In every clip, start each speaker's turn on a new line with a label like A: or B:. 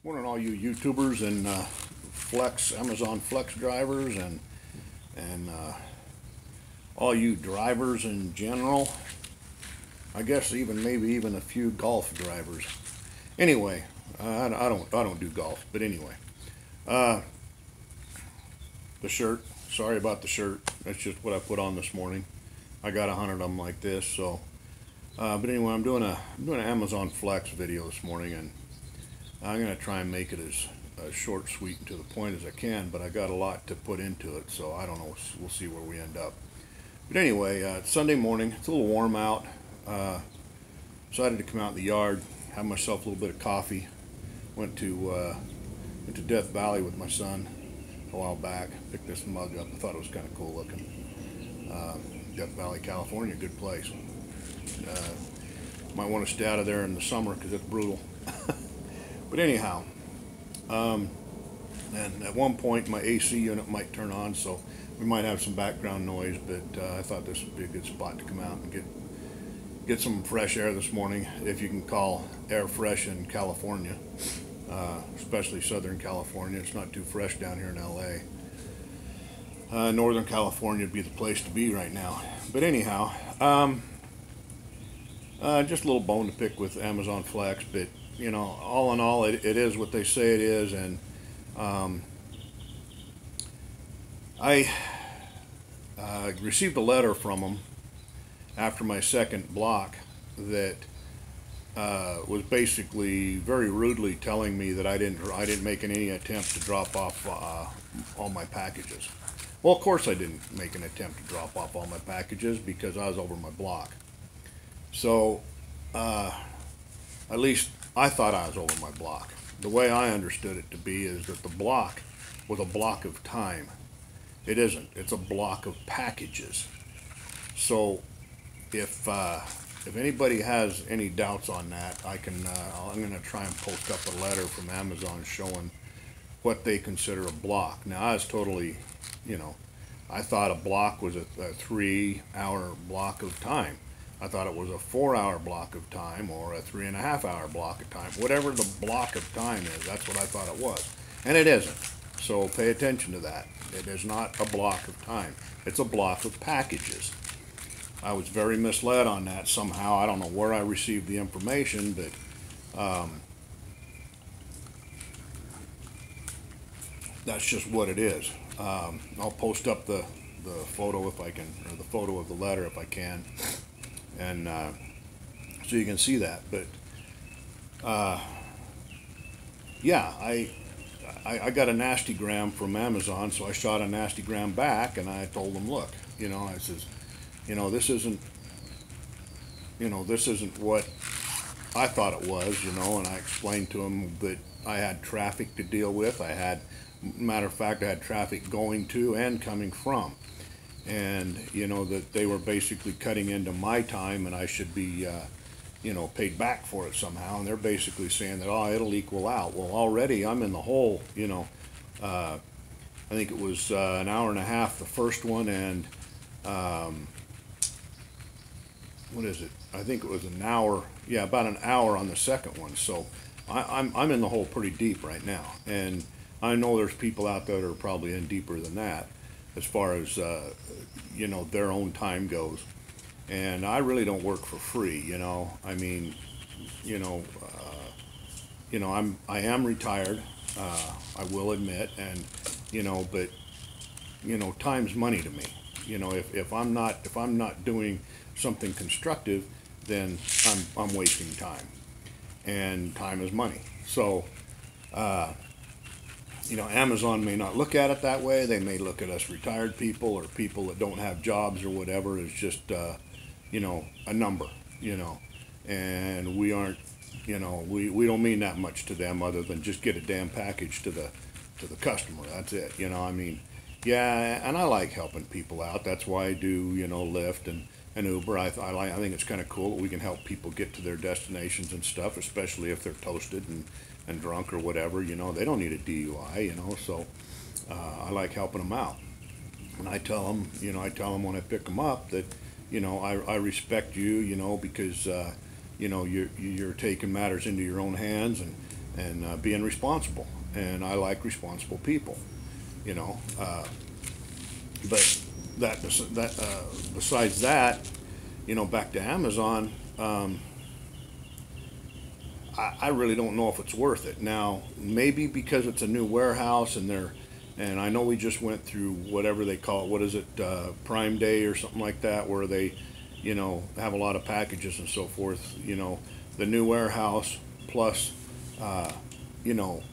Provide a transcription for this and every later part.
A: Morning, all you YouTubers and Amazon Flex drivers, and all you drivers in general. I guess maybe even a few golf drivers. Anyway, I don't do golf, but anyway, uh, the shirt. Sorry about the shirt. That's just what I put on this morning. I got 100 of them like this. So, but anyway, I'm doing an Amazon Flex video this morning, and I'm going to try and make it as short, sweet, and to the point as I can, but I got a lot to put into it, so I don't know. We'll see where we end up. But anyway, it's Sunday morning. It's a little warm out. Uh, Decided to come out in the yard, have myself a little bit of coffee. Went to Death Valley with my son a while back. Picked this mug up. I thought it was kind of cool looking. Death Valley, California, good place. Might want to stay out of there in the summer because it's brutal. But anyhow, and at one point my AC unit might turn on, so we might have some background noise, but I thought this would be a good spot to come out and get some fresh air this morning, if you can call air fresh in California, especially Southern California. It's not too fresh down here in LA. Northern California would be the place to be right now. But anyhow, just a little bone to pick with Amazon Flex, but all in all, it is what they say it is, and I received a letter from them after my second block that was basically very rudely telling me that I didn't make any attempt to drop off all my packages. Well, of course I didn't make an attempt to drop off all my packages because I was over my block. So at least I thought I was over my block. The way I understood it to be is that the block was a block of time. It isn't. It's a block of packages. So if anybody has any doubts on that, I'm going to try and post up a letter from Amazon showing what they consider a block. Now, I was totally, I thought a block was a 3-hour block of time. I thought it was a 4-hour block of time or a 3.5-hour block of time. Whatever the block of time is, that's what I thought it was. And it isn't. So pay attention to that. It is not a block of time. It's a block of packages. I was very misled on that somehow. I don't know where I received the information, but that's just what it is. I'll post up the photo if I can, or the photo of the letter if I can, and so you can see that. But yeah, I got a nasty gram from Amazon, so I shot a nasty gram back, and I told them, look, I says, this isn't what I thought it was, and I explained to them that I had traffic to deal with. Matter of fact, I had traffic going to and coming from, and that they were basically cutting into my time, and I should be paid back for it somehow. And they're basically saying that, oh, it'll equal out. Well, already I'm in the hole. I think it was an hour and a half the first one, and what is it? I think it was an hour. Yeah, about an hour on the second one. So I'm in the hole pretty deep right now, and I know there's people out there that are probably in deeper than that, as far as their own time goes. And I really don't work for free. I mean, I am retired. I will admit, and but time's money to me. If I'm not doing something constructive, then I'm wasting time, and time is money. So Amazon may not look at it that way. They may look at us retired people or people that don't have jobs or whatever as just a number, and we aren't, we don't mean that much to them other than just get a damn package to the customer. That's it. I mean, yeah, and I like helping people out. That's why I do, Lyft and Uber. I think it's kind of cool that we can help people get to their destinations and stuff, especially if they're toasted and drunk or whatever. They don't need a DUI, so I like helping them out. And I tell them, when I pick them up that, I respect you, because, you're taking matters into your own hands, and being responsible. And I like responsible people, you know. But besides that, you know, back to Amazon, I really don't know if it's worth it. Now, maybe because it's a new warehouse and I know we just went through whatever they call it, what is it, Prime Day or something like that, where they, you know, have a lot of packages and so forth. You know, the new warehouse plus, you know,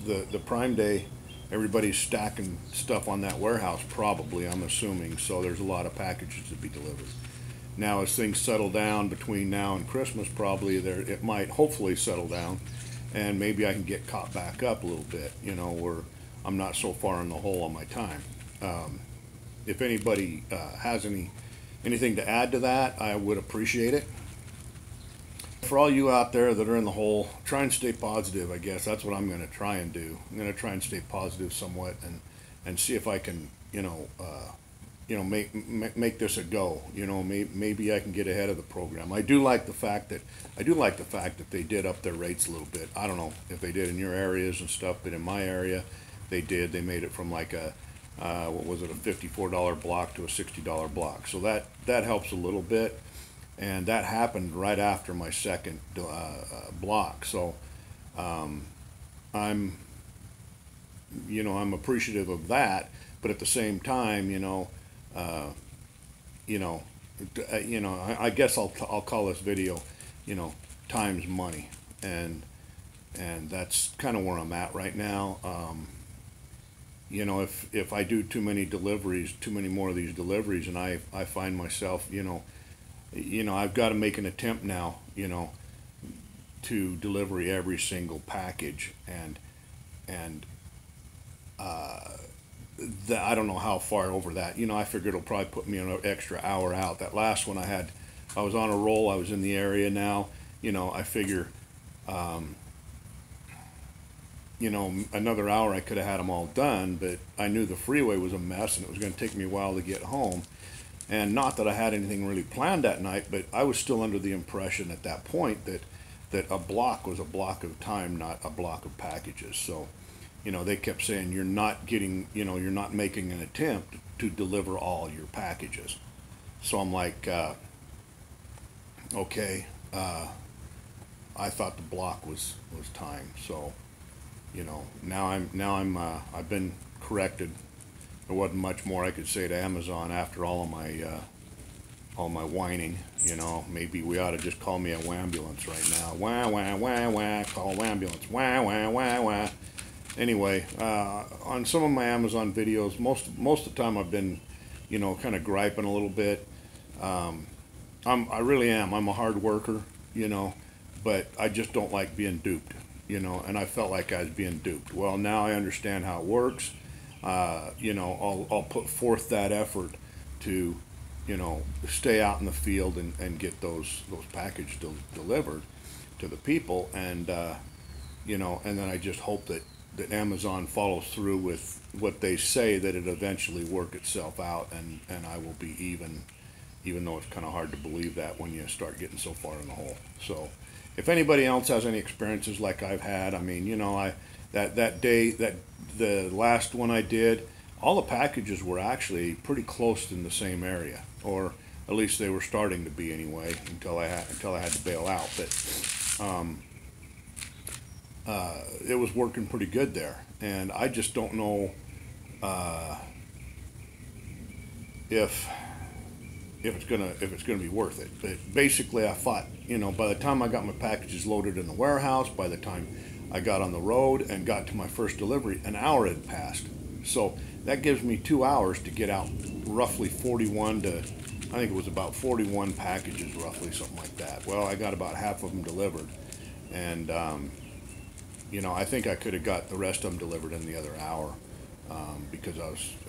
A: the Prime Day, everybody's stacking stuff on that warehouse probably, I'm assuming, so there's a lot of packages to be delivered. Now, as things settle down between now and Christmas, probably it might hopefully settle down, and maybe I can get caught back up a little bit, you know, where I'm not so far in the hole on my time. If anybody has anything to add to that, I would appreciate it. For all you out there that are in the hole, try and stay positive, I guess. That's what I'm going to try and do. I'm going to try and stay positive somewhat and see if I can, make this a go. You know, maybe I can get ahead of the program. I do like the fact that they did up their rates a little bit. I don't know if they did in your areas and stuff, but in my area, they did. They made it from like a $54 block to a $60 block. So that helps a little bit. And that happened right after my second block. So I'm appreciative of that. But at the same time, I guess I'll call this video, time's money, and that's kind of where I'm at right now. If I do too many more of these deliveries, and I find myself, I've got to make an attempt now, to deliver every single package, and I don't know how far over that. I figure it'll probably put me an extra hour out. That last one I was on a roll. I was in the area now. I figure, another hour I could have had them all done, but I knew the freeway was a mess and it was going to take me a while to get home. And not that I had anything really planned that night, but I was still under the impression at that point that a block was a block of time, not a block of packages. So, they kept saying you're not making an attempt to deliver all your packages. So I'm like, okay, I thought the block was time. So, now I've been corrected. There wasn't much more I could say to Amazon after all my whining. Maybe we ought to just call me a wambulance right now. Wah, wah, wah, wah, call wambulance. Wah, wah, wah, wah. Anyway, on some of my Amazon videos, most of the time I've been, kind of griping a little bit. I really am. I'm a hard worker, but I just don't like being duped, and I felt like I was being duped. Well, now I understand how it works. I'll put forth that effort to, stay out in the field and get those packages delivered to the people, and and then I just hope that Amazon follows through with what they say, that it eventually work itself out, and I will be even though it's kind of hard to believe that when you start getting so far in the hole. So if anybody else has any experiences like I've had, I mean, that day, the last one I did, all the packages were actually pretty close in the same area, or at least they were starting to be anyway, until I had to bail out. But it was working pretty good there, and I just don't know if it's gonna be worth it. But basically, I thought, by the time I got my packages loaded in the warehouse, by the time I got on the road and got to my first delivery, an hour had passed. So that gives me 2 hours to get out roughly 41 to, I think it was about 41 packages, roughly, something like that. Well, I got about half of them delivered, and I think I could have got the rest of them delivered in the other hour, because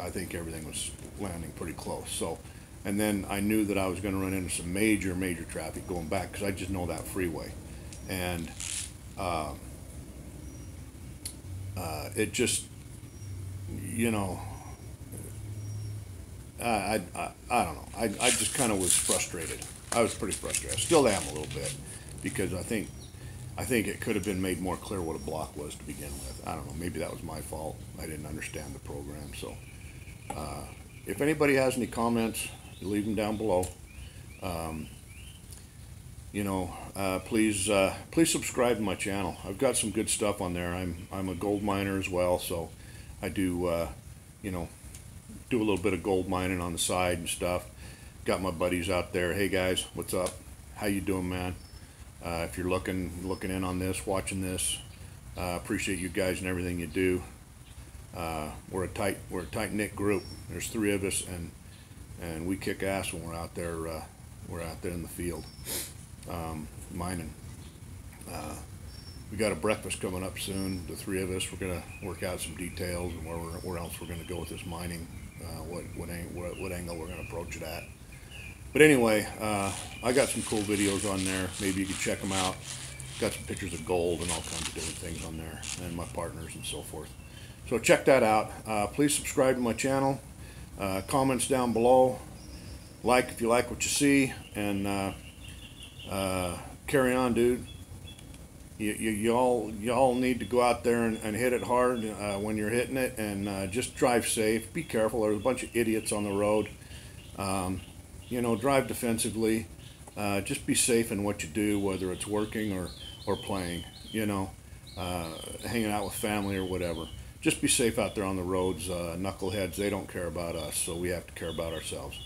A: I think everything was landing pretty close. So, and then I knew that I was going to run into some major traffic going back, because I just know that freeway, and it just, I don't know. I just kind of was frustrated. I was pretty frustrated. I still am a little bit, because I think I think it could have been made more clear what a block was to begin with. I don't know, maybe that was my fault. I didn't understand the program. So if anybody has any comments, leave them down below. Please subscribe to my channel. I've got some good stuff on there. I'm a gold miner as well, so I do do a little bit of gold mining on the side and stuff. Got my buddies out there. Hey guys, what's up? How you doing, man? If you're looking in on this, watching this, appreciate you guys and everything you do. We're a tight knit group. There's 3 of us, and we kick ass when we're out there. We're out there in the field mining. We got a breakfast coming up soon. The 3 of us, we're gonna work out some details and where else we're gonna go with this mining. What angle we're gonna approach it at. But anyway, I got some cool videos on there. Maybe you can check them out. Got some pictures of gold and all kinds of different things on there, and my partners and so forth. So check that out. Please subscribe to my channel. Comments down below. Like if you like what you see, and carry on, dude. You all need to go out there and hit it hard when you're hitting it, and just drive safe. Be careful. There's a bunch of idiots on the road. Drive defensively. Just be safe in what you do, whether it's working or playing. Hanging out with family or whatever. Just be safe out there on the roads. Knuckleheads, they don't care about us, so we have to care about ourselves.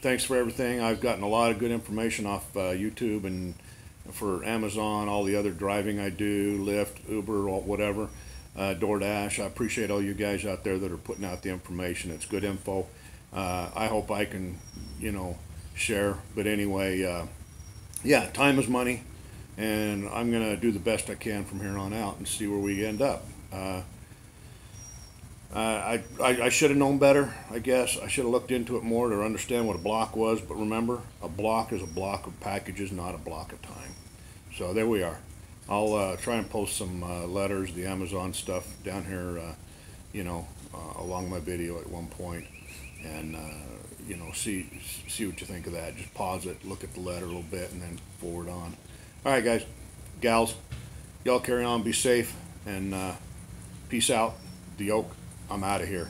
A: Thanks for everything. I've gotten a lot of good information off YouTube and for Amazon, all the other driving I do, Lyft, Uber, whatever, DoorDash. I appreciate all you guys out there that are putting out the information. It's good info. I hope I can, share. But anyway, yeah, time is money, and I'm going to do the best I can from here on out and see where we end up. I should have known better, I guess. I should have looked into it more to understand what a block was. But remember, a block is a block of packages, not a block of time. So there we are. I'll try and post some letters, the Amazon stuff down here, along my video at one point, and see what you think of that. Just pause it, look at the letter a little bit, and then forward on. All right, guys, gals, y'all carry on, be safe, and peace out. The Oak. I'm out of here.